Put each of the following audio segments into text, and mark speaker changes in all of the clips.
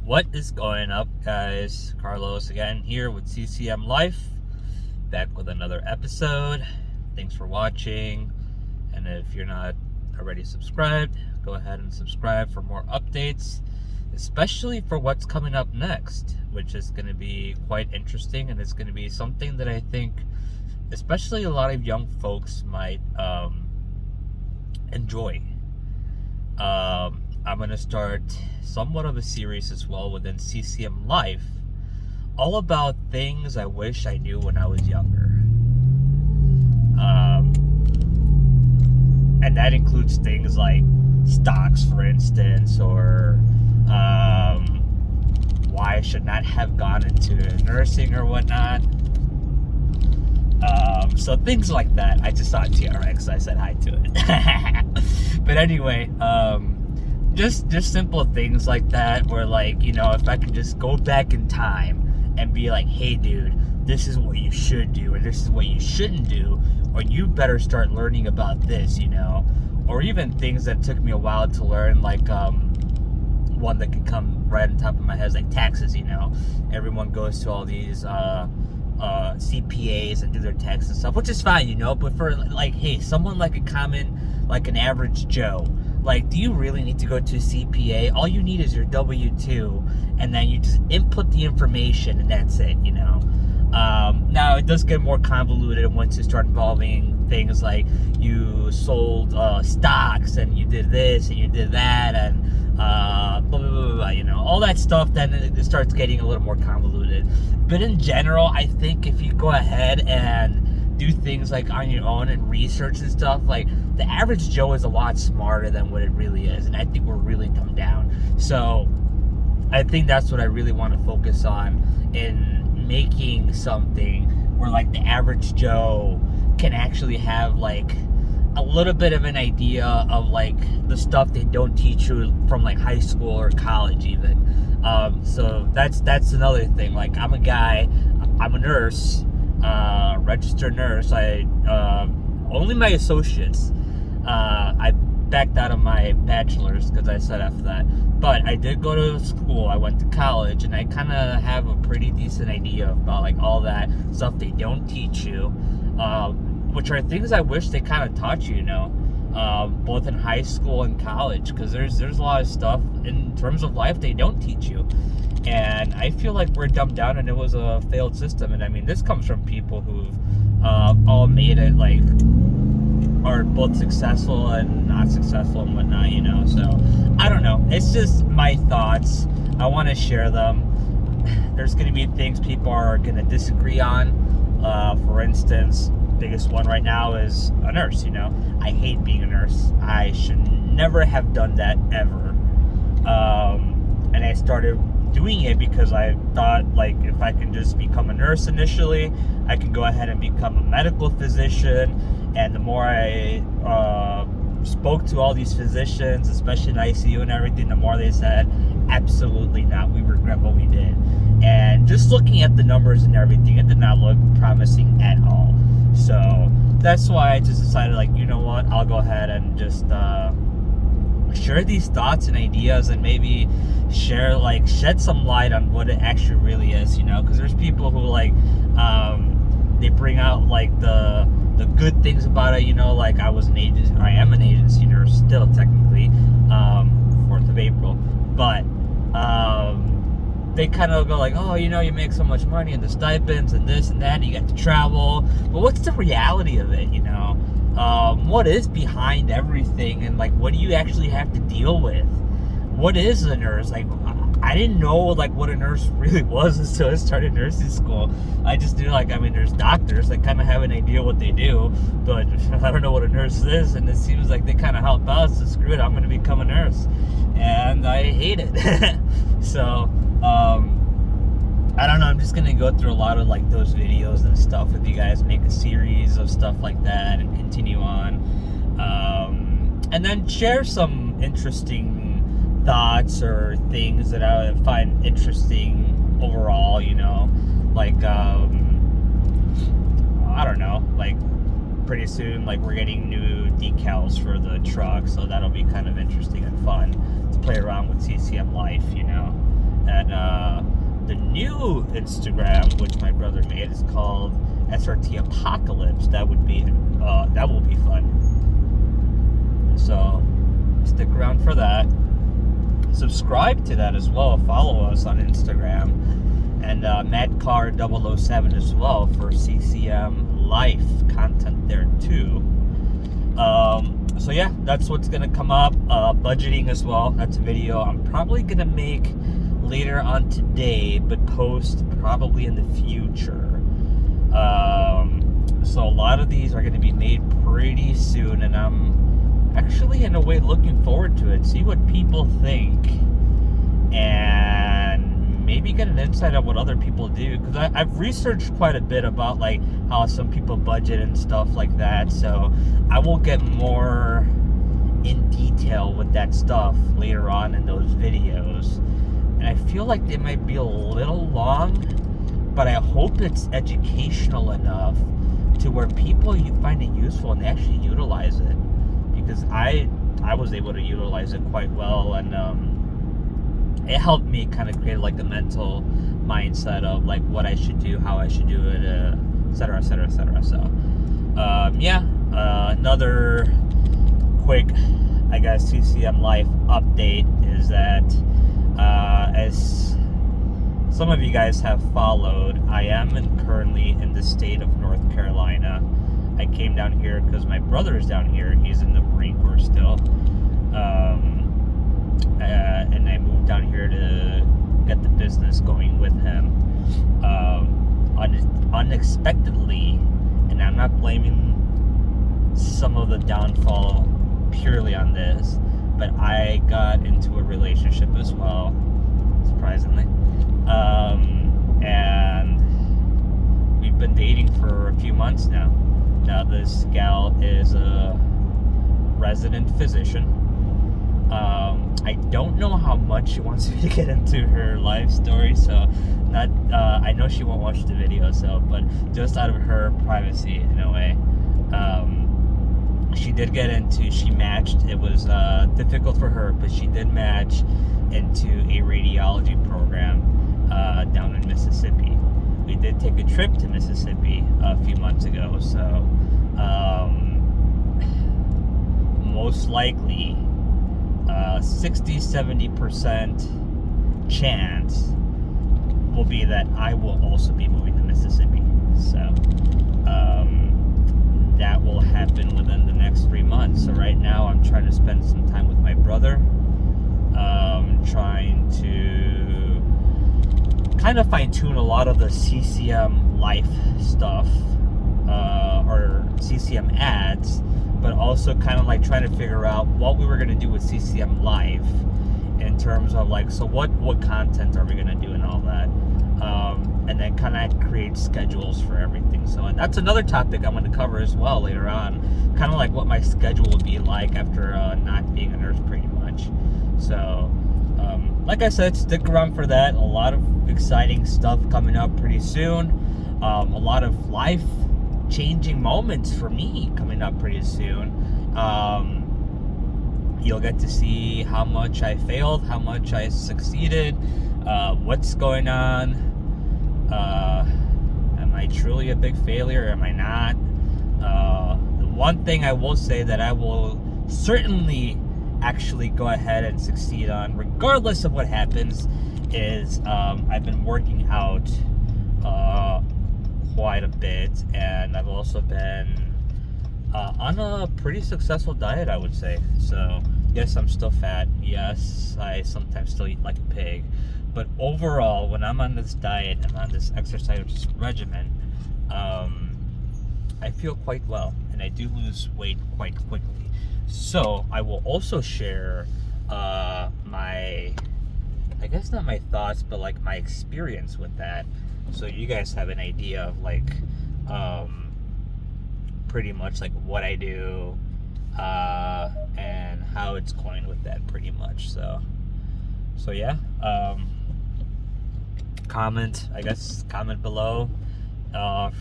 Speaker 1: What is going up, guys? Carlos again here with CCM Life, back with another episode. Thanks for watching, and if you're not already subscribed, go ahead and subscribe for more updates, especially for what's coming up next, which is going to be quite interesting, and it's going to be something that I think especially a lot of young folks might enjoy. I'm going to start somewhat of a series as well within CCM Life, all about things I wish I knew when I was younger. And that includes things like stocks, for instance, or why I should not have gone into nursing or whatnot. So things like that. I just saw TRX, so I said hi to it. But anyway, just simple things like that, where, like, you know, if I could just go back in time and be like, hey dude, this is what you should do and this is what you shouldn't do, or you better start learning about this, you know. Or even things that took me a while to learn, like one that can come right on top of my head is like taxes, you know. Everyone goes to all these CPAs and do their taxes and stuff, which is fine, you know. But for, like, hey, someone like an average Joe, like, do you really need to go to a CPA? All you need is your W-2, and then you just input the information, and that's it, you know. Now, it does get more convoluted once you start involving things like you sold stocks, and you did this, and you did that, and blah, blah, blah, blah, you know, all that stuff. Then it starts getting a little more convoluted. But in general, I think if you go ahead and do things like on your own and research and stuff, like, the average Joe is a lot smarter than what it really is, and I think we're really dumbed down. So I think that's what I really want to focus on in making something where, like, the average Joe can actually have, like, a little bit of an idea of, like, the stuff they don't teach you from, like, high school or college even. So that's another thing. Like, I'm a nurse, registered nurse. Only my associates. I backed out of my bachelor's because I said after that. But I did go to school. I went to college, and I kind of have a pretty decent idea about, like, all that stuff they don't teach you, which are things I wish they kind of taught you, you know, both in high school and college, because there's a lot of stuff in terms of life they don't teach you. And I feel like we're dumbed down, and it was a failed system. And I mean, this comes from people who've all made it, like, are both successful and not successful and whatnot, you know. So I don't know, it's just my thoughts. I want to share them. There's going to be things people are going to disagree on. For instance, biggest one right now is a nurse, you know. I hate being a nurse. I should never have done that ever. And I started doing it because I thought, like, if I can just become a nurse initially, I can go ahead and become a medical physician. And the more I spoke to all these physicians, especially in ICU and everything, the more they said, absolutely not, we regret what we did. And just looking at the numbers and everything, it did not look promising at all. So that's why I just decided, like, you know what, I'll go ahead and just share these thoughts and ideas, and maybe shed some light on what it actually really is, you know. Because there's people who, like, they bring out, like, the good things about it, you know. Like, I am an agency nurse still, technically, 4th of April, but they kind of go like, oh, you know, you make so much money and the stipends and this and that, and you get to travel, but what's the reality of it, you know? What is behind everything, and, like, what do you actually have to deal with? What is a nurse? Like, I didn't know, like, what a nurse really was until I started nursing school. I just knew, like, I mean, there's doctors that kind of have an idea what they do, but I don't know what a nurse is, and it seems like they kind of help out, so screw it, I'm going to become a nurse. And I hate it. So, I don't know, I'm just going to go through a lot of, like, those videos and stuff with you guys, make a series of stuff like that, and continue on. And then share some interesting thoughts or things that I find interesting overall, you know. Like, I don't know, like, pretty soon, like, we're getting new decals for the truck, so that'll be kind of interesting and fun to play around with CCM Life, you know. then the new Instagram, which my brother made, is called SRT Apocalypse. That will be fun. So stick around for that. Subscribe to that as well. Follow us on Instagram, and MadCar007 as well for CCM Life content there too. So yeah, that's what's gonna come up. Budgeting as well. That's a video I'm probably gonna make later on today, but post probably in the future. So a lot of these are gonna be made pretty soon, and I'm actually in a way looking forward to it. See what people think, and maybe get an insight on what other people do, because I've researched quite a bit about like how some people budget and stuff like that, so I will get more in detail with that stuff later on in those videos. And I feel like they might be a little long, but I hope it's educational enough to where people you find it useful and they actually utilize it, because I was able to utilize it quite well, and it helped me kind of create like a mental mindset of like what I should do, how I should do it, etc, etc, etc. So another quick, I guess, CCM Life update is that as some of you guys have followed, I am currently in the state of North Carolina. I came down here because my brother is down here. He's in the Marine Corps still. And I moved down here to get the business going with him. Unexpectedly, and I'm not blaming some of the downfall purely on this, but I got into a relationship as well, surprisingly. And we've been dating for a few months now. Now this gal is a resident physician. I don't know how much she wants me to get into her life story, so I know she won't watch the video, so, but just out of her privacy in a way. She matched. It was difficult for her, but she did match into a radiology program down in Mississippi. We did take a trip to Mississippi a few months ago, so most likely 60-70% chance will be that I will also be moving to Mississippi. So that will happen within the next 3 months. So right now I'm trying to spend some time with my brother, trying to kind of fine-tune a lot of the CCM Life stuff, or CCM ads, but also kind of like trying to figure out what we were going to do with CCM Live in terms of like, so what content are we going to do and all that, and then kind of create schedules for everything. So, and that's another topic I'm going to cover as well later on, kind of like what my schedule would be like after not being a nurse pretty much. So like I said, stick around for that. A lot of exciting stuff coming up pretty soon. A lot of life changing moments for me coming up pretty soon. You'll get to see how much I failed, how much I succeeded, what's going on. Am I truly a big failure? Am I not? The one thing I will say that I will certainly actually go ahead and succeed on, regardless of what happens, is I've been working out quite a bit, and I've also been on a pretty successful diet, I would say. So yes, I'm still fat. Yes, I sometimes still eat like a pig, but overall, when I'm on this diet and on this exercise regimen, I feel quite well, and I do lose weight quite quickly. So I will also share my, I guess not my thoughts, but like my experience with that, so you guys have an idea of like pretty much like what I do and how it's going with that pretty much. So yeah, comment below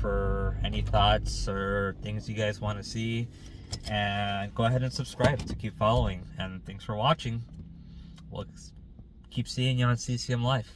Speaker 1: for any thoughts or things you guys want to see, and go ahead and subscribe to keep following. And thanks for watching. We'll keep seeing you on CCM Life.